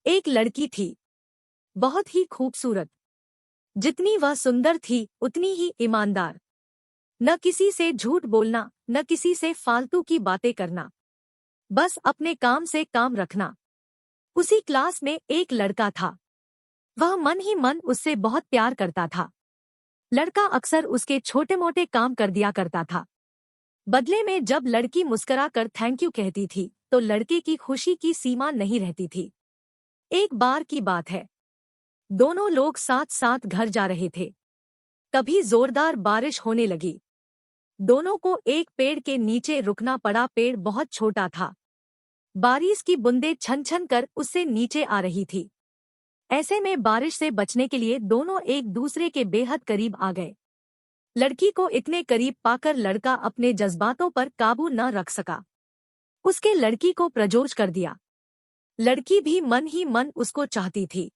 एक लड़की थी, बहुत ही खूबसूरत। जितनी वह सुंदर थी उतनी ही ईमानदार। न किसी से झूठ बोलना, न किसी से फालतू की बातें करना, बस अपने काम से काम रखना। उसी क्लास में एक लड़का था। वह मन ही मन उससे बहुत प्यार करता था। लड़का अक्सर उसके छोटे मोटे काम कर दिया करता था। बदले में जब लड़की मुस्कुरा कर थैंक यू कहती थी तो लड़के की खुशी की सीमा नहीं रहती थी। एक बार की बात है, दोनों लोग साथ साथ घर जा रहे थे। तभी जोरदार बारिश होने लगी। दोनों को एक पेड़ के नीचे रुकना पड़ा। पेड़ बहुत छोटा था। बारिश की बूंदें छन छन कर उससे नीचे आ रही थी। ऐसे में बारिश से बचने के लिए दोनों एक दूसरे के बेहद करीब आ गए। लड़की को इतने करीब पाकर लड़का अपने जज्बातों पर काबू न रख सका। उसके लड़की को प्रपोज कर दिया। लड़की भी मन ही मन उसको चाहती थी,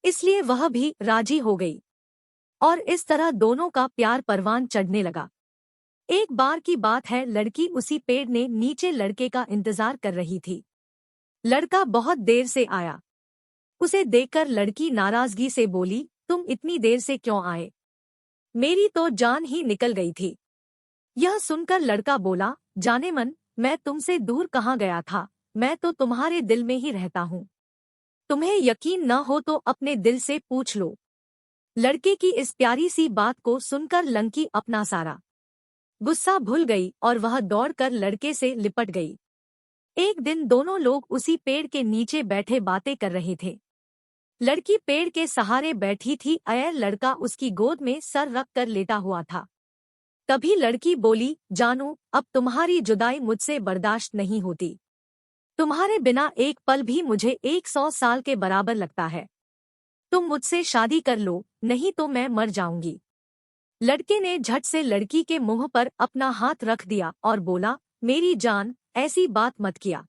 इसलिए वह भी राजी हो गई और इस तरह दोनों का प्यार परवान चढ़ने लगा। एक बार की बात है, लड़की उसी पेड़ ने नीचे लड़के का इंतजार कर रही थी। लड़का बहुत देर से आया। उसे देखकर लड़की नाराजगी से बोली, तुम इतनी देर से क्यों आए? मेरी तो जान ही निकल गई थी। यह सुनकर लड़का बोला, जाने मन, मैं तुमसे दूर कहाँ गया था, मैं तो तुम्हारे दिल में ही रहता हूँ। तुम्हें यकीन न हो तो अपने दिल से पूछ लो। लड़के की इस प्यारी सी बात को सुनकर लड़की अपना सारा गुस्सा भूल गई और वह दौड़कर लड़के से लिपट गई। एक दिन दोनों लोग उसी पेड़ के नीचे बैठे बातें कर रहे थे। लड़की पेड़ के सहारे बैठी थी, अयर लड़का उसकी गोद में सर रख कर लेटा हुआ था। तभी लड़की बोली, जानू, अब तुम्हारी जुदाई मुझसे बर्दाश्त नहीं होती। तुम्हारे बिना एक पल भी मुझे 100 साल के बराबर लगता है। तुम मुझसे शादी कर लो, नहीं तो मैं मर जाऊंगी। लड़के ने झट से लड़की के मुंह पर अपना हाथ रख दिया और बोला, मेरी जान, ऐसी बात मत किया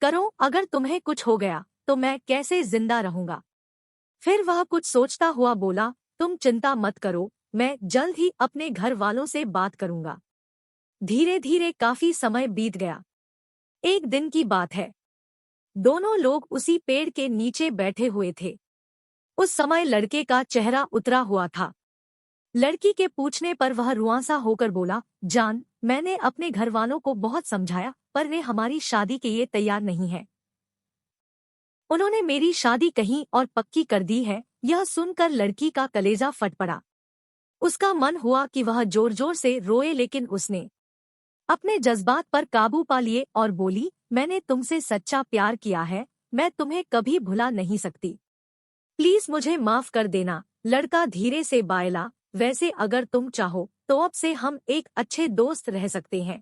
करो। अगर तुम्हें कुछ हो गया तो मैं कैसे जिंदा रहूंगा? फिर वह कुछ सोचता हुआ बोला, तुम चिंता मत करो, मैं जल्द ही अपने घर वालों से बात करूंगा। धीरे धीरे काफी समय बीत गया। एक दिन की बात है, दोनों लोग उसी पेड़ के नीचे बैठे हुए थे। उस समय लड़के का चेहरा उतरा हुआ था। लड़की के पूछने पर वह रुआंसा होकर बोला, जान, मैंने अपने घर वालों को बहुत समझाया पर वे हमारी शादी के लिए तैयार नहीं है। उन्होंने मेरी शादी कहीं और पक्की कर दी है। यह सुनकर लड़की का कलेजा फट पड़ा। उसका मन हुआ कि वह जोर जोर से रोए, लेकिन उसने अपने जज्बात पर काबू पा लिए और बोली, मैंने तुमसे सच्चा प्यार किया है, मैं तुम्हें कभी भुला नहीं सकती। प्लीज मुझे माफ कर देना। लड़का धीरे से बायला, वैसे अगर तुम चाहो तो अब से हम एक अच्छे दोस्त रह सकते हैं।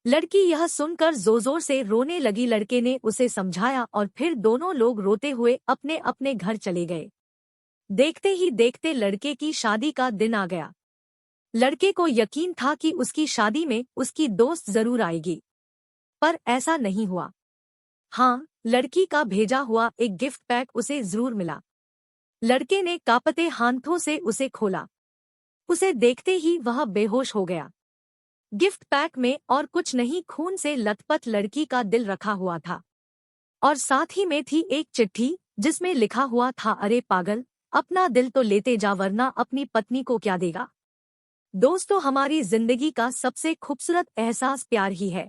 लड़की यह सुनकर जोर जोर से रोने लगी। लड़के ने उसे समझाया और फिर दोनों लोग रोते हुए अपने अपने घर चले गए। देखते ही देखते लड़के की शादी का दिन आ गया। लड़के को यकीन था कि उसकी शादी में उसकी दोस्त जरूर आएगी, पर ऐसा नहीं हुआ। हाँ, लड़की का भेजा हुआ एक गिफ्ट पैक उसे जरूर मिला। लड़के ने कांपते हाथों से उसे खोला। उसे देखते ही वह बेहोश हो गया। गिफ्ट पैक में और कुछ नहीं, खून से लथपथ लड़की का दिल रखा हुआ था और साथ ही में थी एक चिट्ठी जिसमें लिखा हुआ था, अरे पागल, अपना दिल तो लेते जा वरना अपनी पत्नी को क्या देगा। दोस्तों, हमारी जिंदगी का सबसे खूबसूरत एहसास प्यार ही है,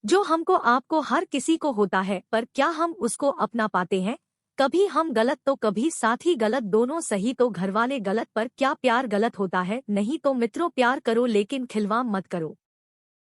जो हमको आपको हर किसी को होता है, पर क्या हम उसको अपना पाते हैं? कभी हम गलत तो कभी साथी गलत, दोनों सही तो घरवाले गलत, पर क्या प्यार गलत होता है? नहीं तो मित्रों, प्यार करो लेकिन खिलवाड़ मत करो।